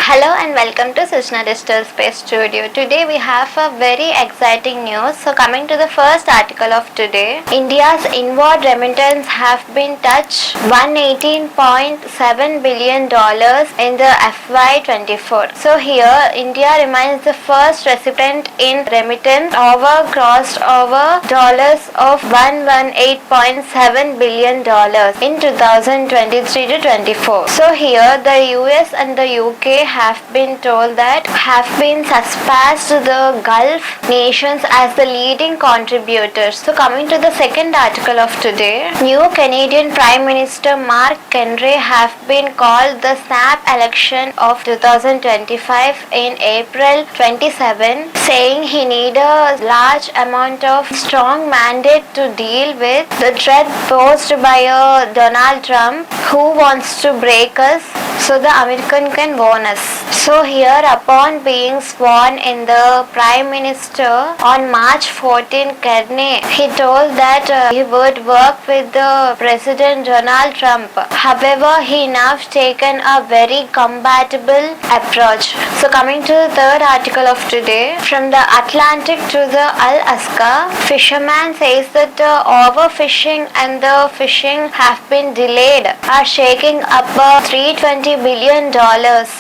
Hello and welcome to Sushna Digital Space Studio. Today we have a very exciting news. So coming to the first article of today, India's inward remittance have been touched $118.7 billion in the FY24. So here India remains the first recipient in remittance crossed over dollars of $118.7 billion in 2023 to 24. So here the US and the UK have been told that have been surpassed the Gulf nations as the leading contributors. So coming to the second article of today, new Canadian Prime Minister Mark Carney have been called the snap election of 2025 in April 27, saying he need a large amount of strong mandate to deal with the threat posed by Donald Trump, who wants to break us so the American can warn us. So here, upon being sworn in the Prime Minister on March 14, Carney, he told that he would work with the President Donald Trump. However, he now taken a very compatible approach. So coming to the third article of today, from the Atlantic to the Alaska, fisherman says that the overfishing and the fishing have been delayed are shaking up a $320 billion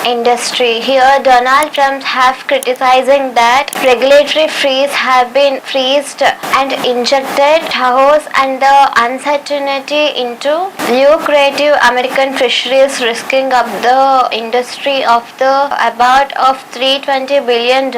industry. Here Donald Trump have criticizing that regulatory freeze have been freezed and injected chaos and the uncertainty into lucrative American fisheries, risking up the industry of the about of $320 billion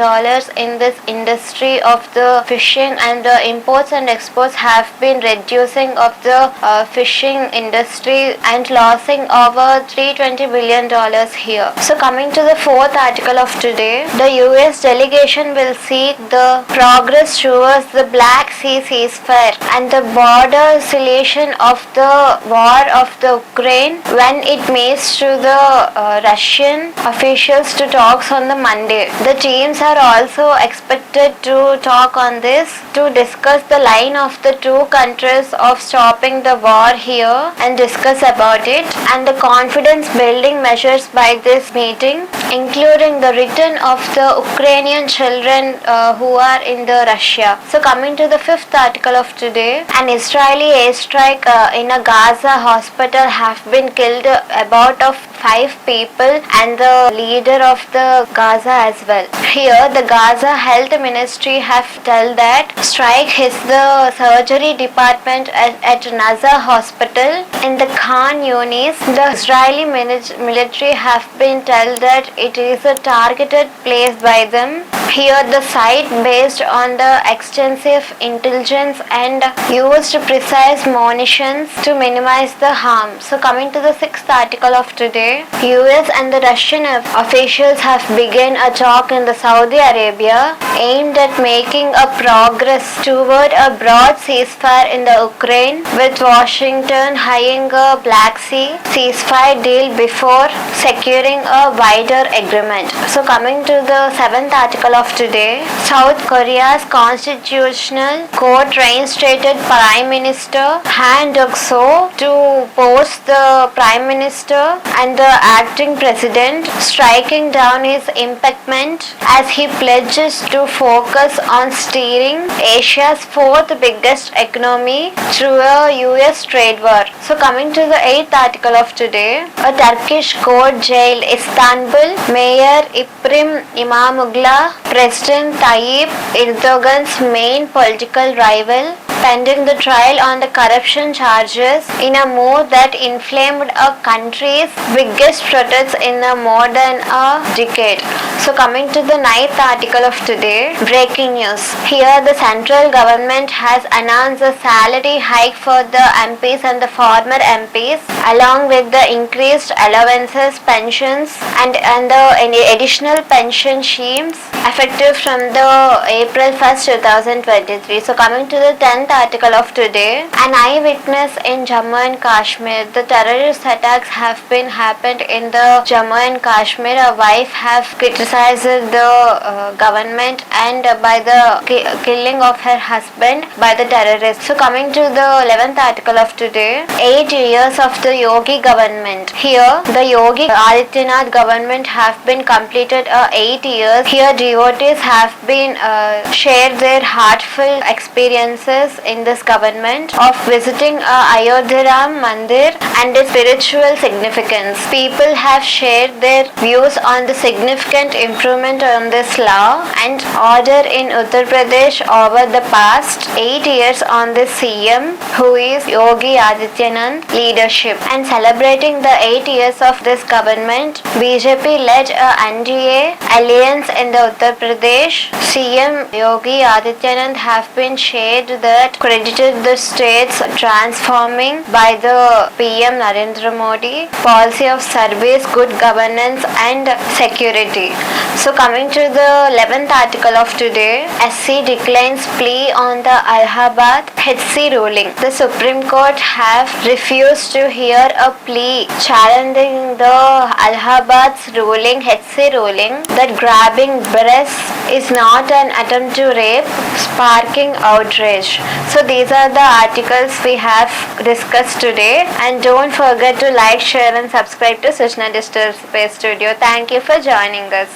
in this industry of the fishing, and the imports and exports have been reducing of the fishing industry and losing over $320 billion here. So coming to the fourth article of today, the US delegation will seek the progress towards the Black Sea ceasefire and the border resolution of the war of the Ukraine when it meets to the Russian officials to talks on the Monday. The teams are also expected to talk on this to discuss the line of the two countries of stopping the war here and discuss about it and the confidence building measures by this meeting, including the return of the Ukrainian children who are in the Russia. So coming to the fifth article of today, an Israeli airstrike in a Gaza hospital have been killed about of 5 people and the leader of the Gaza as well. Here the Gaza Health Ministry have told that strike hits the surgery department at Nazar Hospital in the Khan Yunis. The Israeli military have been told that it is a targeted place by them. Here the site based on the extensive intelligence and used precise munitions to minimize the harm. So coming to the sixth article of today, US and the Russian officials have begun a talk in the Saudi Arabia aimed at making a progress toward a broad ceasefire in the Ukraine, with Washington eyeing a Black Sea ceasefire deal before securing a wider agreement. So coming to the seventh article of today, South Korea's constitutional court reinstated Prime Minister Han Duck-soo to post the Prime Minister and the acting president, striking down his impeachment as he pledges to focus on steering Asia's fourth biggest economy through a US trade war. So coming to the eighth article of today, a Turkish court jailed Istanbul Mayor Ekrem İmamoğlu, President Tayyip Erdogan's main political rival, pending the trial on the corruption charges in a move that inflamed a country's biggest protests in more than a decade. So coming to the ninth article of today, breaking news. Here the central government has announced a salary hike for the MPs and the former MPs, along with the increased allowances, pensions and the additional pension schemes effective from the April 1st, 2023. So coming to the 10th article of today, an eyewitness in Jammu and Kashmir. The terrorist attacks have been happened in the Jammu and Kashmir. A wife have criticized criticized the government and by the killing of her husband by the terrorists. So coming to the 11th article of today, 8 years of the Yogi government. Here the Yogi Adityanath government have been completed 8 years. Here devotees have been shared their heartfelt experiences in this government of visiting Ayodhya Ram Mandir and its spiritual significance. People have shared their views on the significant improvement on this law and order in Uttar Pradesh over the past 8 years on the CM, who is Yogi Adityanath leadership, and celebrating the 8 years of this government, BJP led a NDA alliance in the Uttar Pradesh. CM Yogi Adityanath have been shared that credited the states transforming by the PM Narendra Modi policy of service, good governance and security. So coming to the 11th article of today, SC declines plea on the Allahabad HC ruling. The Supreme Court have refused to hear a plea challenging the Allahabad's ruling, HC ruling, that grabbing breasts is not an attempt to rape, sparking outrage. So these are the articles we have discussed today, and don't forget to like, share and subscribe to Sushna Digital Space Studio. Thank you for joining us.